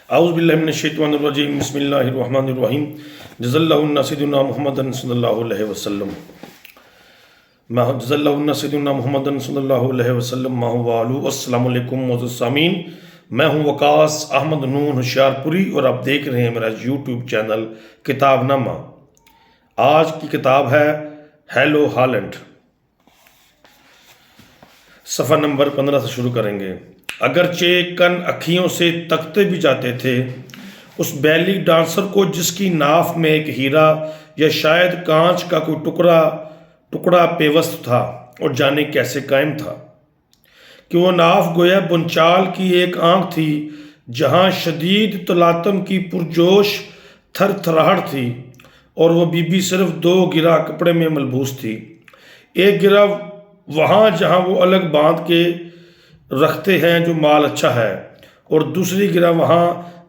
اعوذ باللہ من الشیطان الرجیم بسم اللہ الرحمن الرحیم جزا اللہ سیدنا محمد صلی اللہ علیہ وسلم جزا اللہ سیدنا محمد صلی اللہ علیہ وسلم السلام علیکم معزز سامعین، میں ہوں وقاص احمد نون ہوشیار پوری اور آپ دیکھ رہے ہیں میرا یوٹیوب چینل کتاب نامہ۔ آج کی کتاب ہے ہیلو ہالینڈ، صفحہ نمبر 15 سے شروع کریں گے۔ اگرچہ کن اکھیوں سے تکتے بھی جاتے تھے اس بیلی ڈانسر کو، جس کی ناف میں ایک ہیرا یا شاید کانچ کا کوئی ٹکڑا پیوست تھا، اور جانے کیسے قائم تھا کہ وہ ناف گویا بنچال کی ایک آنکھ تھی، جہاں شدید تلاطم کی پرجوش تھر تھراہٹ تھی، اور وہ بی بی صرف 2 گرہ کپڑے میں ملبوس تھی۔ ایک گرہ وہاں جہاں وہ الگ باندھ کے رکھتے ہیں جو مال اچھا ہے، اور دوسری گرہ وہاں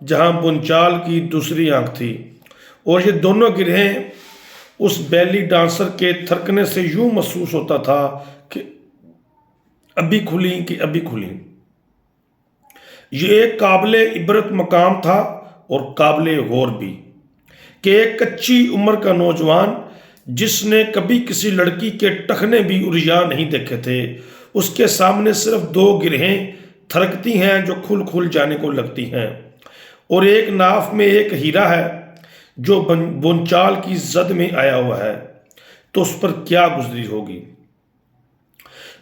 جہاں بنچال کی دوسری آنکھ تھی، اور یہ دونوں گرہیں اس بیلی ڈانسر کے تھرکنے سے یوں محسوس ہوتا تھا کہ ابھی کھلیں۔ یہ ایک قابل عبرت مقام تھا، اور قابل غور بھی، کہ ایک کچی عمر کا نوجوان جس نے کبھی کسی لڑکی کے ٹخنے بھی ارجا نہیں دیکھے تھے، اس کے سامنے صرف 2 گرہیں تھرکتی ہیں جو کھل جانے کو لگتی ہیں، اور ایک ناف میں ایک ہیرا ہے جو بنچال کی زد میں آیا ہوا ہے، تو اس پر کیا گزری ہوگی؟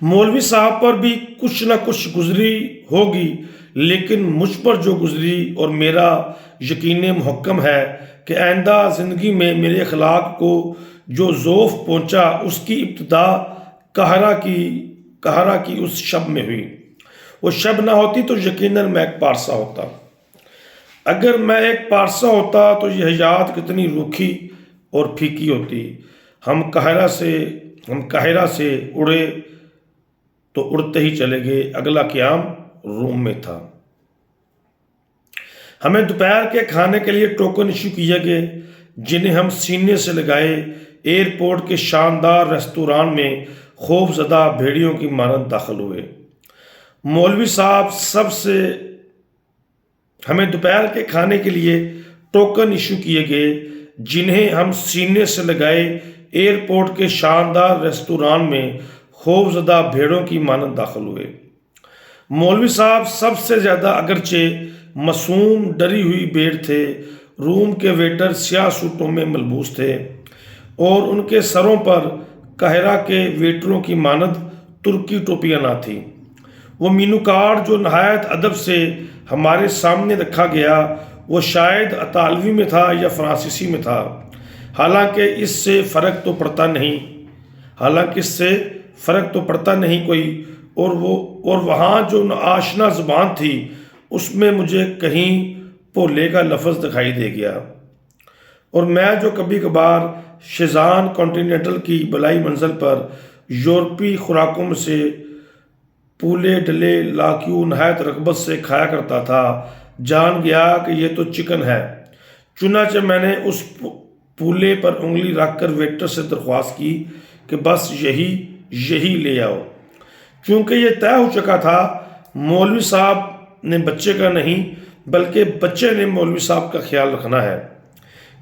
مولوی صاحب پر بھی کچھ نہ کچھ گزری ہوگی، لیکن مجھ پر جو گزری، اور میرا یقین محکم ہے کہ آئندہ زندگی میں میرے اخلاق کو جو ذوف پہنچا، اس کی ابتدا قاہرہ کی اس شب میں ہوئی۔ وہ شب نہ ہوتی تو یقیناً میں ایک پارسا ہوتا۔ اگر میں ایک پارسا ہوتا تو یہ حیات کتنی روکھی اور پھیکی ہوتی۔ ہم قاہرہ سے اڑے تو اڑتے ہی چلے گئے، اگلا قیام روم میں تھا۔ ہمیں دوپہر کے کھانے کے لیے ٹوکن ایشو کیے گئے، جنہیں ہم سینے سے لگائے ایئرپورٹ کے شاندار ریستوران میں خوف زدہ بھیڑیوں کی مانند داخل ہوئے۔ مولوی صاحب ہمیں دوپہر کے کھانے کے لیے ٹوکن ایشو کیے گئے، جنہیں ہم سینے سے لگائے ایئرپورٹ کے شاندار ریستوران میں خوف زدہ بھیڑوں کی مانند داخل ہوئے۔ مولوی صاحب سب سے زیادہ اگرچہ معصوم ڈری ہوئی بھیڑ تھے۔ روم کے ویٹر سیاہ سوٹوں میں ملبوس تھے، اور ان کے سروں پر قاہرہ کے ویٹروں کی مانند ترکی ٹوپیاں نہ تھیں۔ وہ مینو کارڈ جو نہایت ادب سے ہمارے سامنے رکھا گیا، وہ شاید اطالوی میں تھا یا فرانسیسی میں تھا، حالانکہ اس سے فرق تو پڑتا نہیں کوئی، اور وہاں جو آشنا زبان تھی، اس میں مجھے کہیں بھولے کا لفظ دکھائی دے گیا، اور میں جو کبھی کبھار شیزان کانٹیننٹل کی بلائی منزل پر یورپی خوراکوں میں سے پولے ڈلے لاکیو نہایت رغبت سے کھایا کرتا تھا، جان گیا کہ یہ تو چکن ہے۔ چنانچہ میں نے اس پولے پر انگلی رکھ کر ویٹر سے درخواست کی کہ بس یہی لے آؤ۔ چونکہ یہ طے ہو چکا تھا مولوی صاحب نے بچے کا نہیں بلکہ بچے نے مولوی صاحب کا خیال رکھنا ہے،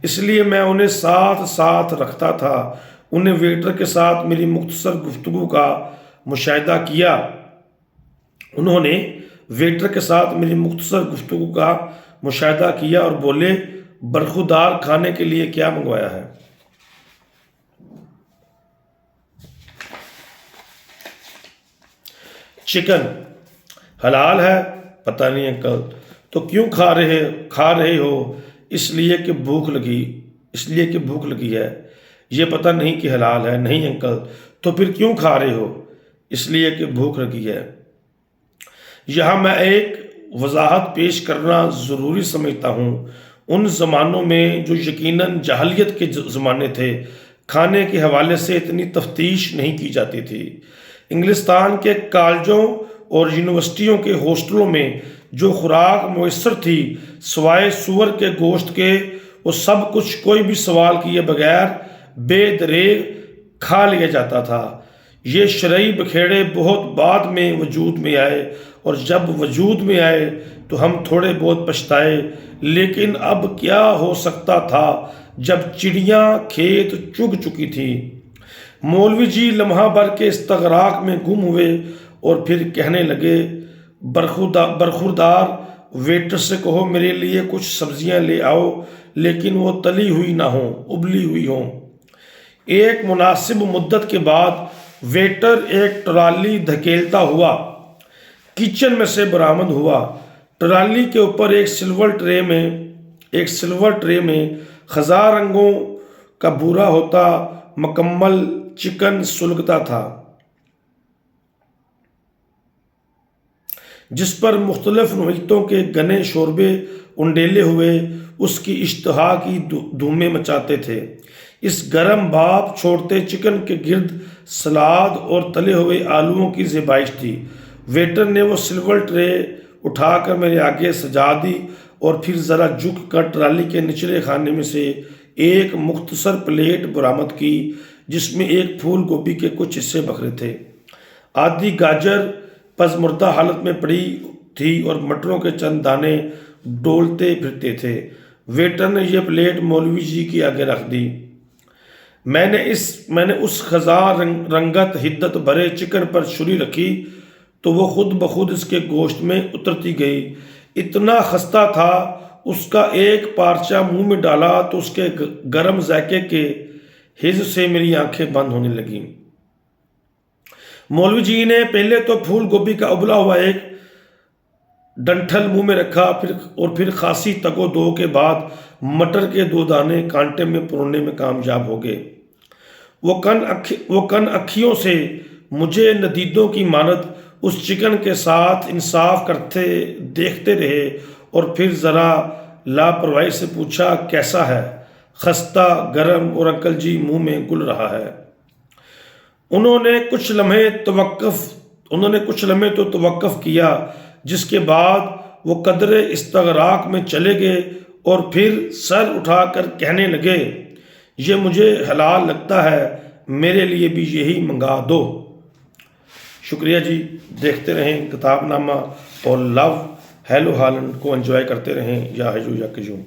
اس لیے میں انہیں ساتھ رکھتا تھا۔ انہیں ویٹر کے ساتھ میری مختصر گفتگو کا مشاہدہ کیا۔ انہوں نے ویٹر کے ساتھ میری مختصر گفتگو کا مشاہدہ کیا اور بولے، برخودار کھانے کے لیے کیا منگوایا ہے؟ چکن حلال ہے؟ پتہ نہیں انکل۔ تو کیوں کھا رہے ہو؟ اس لیے کہ بھوک لگی ہے۔ یہ پتہ نہیں کہ حلال ہے؟ نہیں انکل۔ تو پھر کیوں کھا رہے ہو؟ اس لیے کہ بھوک لگی ہے۔ یہاں میں ایک وضاحت پیش کرنا ضروری سمجھتا ہوں۔ ان زمانوں میں جو یقیناً جاہلیت کے زمانے تھے، کھانے کے حوالے سے اتنی تفتیش نہیں کی جاتی تھی۔ انگلستان کے کالجوں اور یونیورسٹیوں کے ہاسٹلوں میں جو خوراک میسر تھی، سوائے سور کے گوشت کے، وہ سب کچھ کوئی بھی سوال کیے بغیر بے دریغ کھا لیا جاتا تھا۔ یہ شرعی بکھیڑے بہت بعد میں وجود میں آئے، اور جب وجود میں آئے تو ہم تھوڑے بہت پچھتائے، لیکن اب کیا ہو سکتا تھا جب چڑیاں کھیت چگ چکی تھی۔ مولوی جی لمحہ بھر کے استغراق میں گم ہوئے اور پھر کہنے لگے، برخوردار ویٹر سے کہو میرے لیے کچھ سبزیاں لے آؤ، لیکن وہ تلی ہوئی نہ ہوں، ابلی ہوئی ہوں۔ ایک مناسب مدت کے بعد ویٹر ایک ٹرالی دھکیلتا ہوا کچن میں سے برآمد ہوا۔ ٹرالی کے اوپر ایک سلور ٹرے میں خزاں رنگوں کا بھورا ہوتا مکمل چکن سلگتا تھا، جس پر مختلف نوعیتوں کے گنے شوربے انڈیلے ہوئے اس کی اشتہا کی دھومیں مچاتے تھے۔ اس گرم بھاپ چھوڑتے چکن کے گرد سلاد اور تلے ہوئے آلوؤں کی زیبائش تھی۔ ویٹر نے وہ سلور ٹرے اٹھا کر میرے آگے سجا دی اور پھر ذرا جھک کر ٹرالی کے نچلے خانے میں سے ایک مختصر پلیٹ برآمد کی، جس میں ایک پھول گوبھی کے کچھ حصے بکھرے تھے، آدھی گاجر پزمردہ حالت میں پڑی تھی اور مٹروں کے چند دانے ڈولتے پھرتے تھے۔ ویٹر نے یہ پلیٹ مولوی جی کے آگے رکھ دی۔ میں نے اس خزاں رنگت حدت بھرے چکن پر چھری رکھی تو وہ خود بخود اس کے گوشت میں اترتی گئی۔ اتنا خستہ تھا، اس کا ایک پارچہ منہ میں ڈالا تو اس کے گرم ذائقے کے حس سے میری آنکھیں بند ہونے لگیں۔ مولوی جی نے پہلے تو پھول گوبھی کا ابلا ہوا ایک ڈنٹھل منہ میں رکھا اور پھر خاصی تگ و دو کے بعد مٹر کے 2 دانے کانٹے میں پروڑنے میں کامیاب ہو گئے۔ وہ کن اکھیوں سے مجھے ندیدوں کی مانند اس چکن کے ساتھ انصاف کرتے دیکھتے رہے اور پھر ذرا لاپرواہی سے پوچھا، کیسا ہے؟ خستہ، گرم اور انکل جی منہ میں گل رہا ہے۔ انہوں نے کچھ لمحے تو توقف کیا، جس کے بعد وہ قدرے استغراق میں چلے گئے اور پھر سر اٹھا کر کہنے لگے، یہ مجھے حلال لگتا ہے، میرے لیے بھی یہی منگا دو۔ شکریہ جی، دیکھتے رہیں کتاب نامہ اور لو ہیلو ہالینڈ کو انجوائے کرتے رہیں۔ یا حیو یا قیوم۔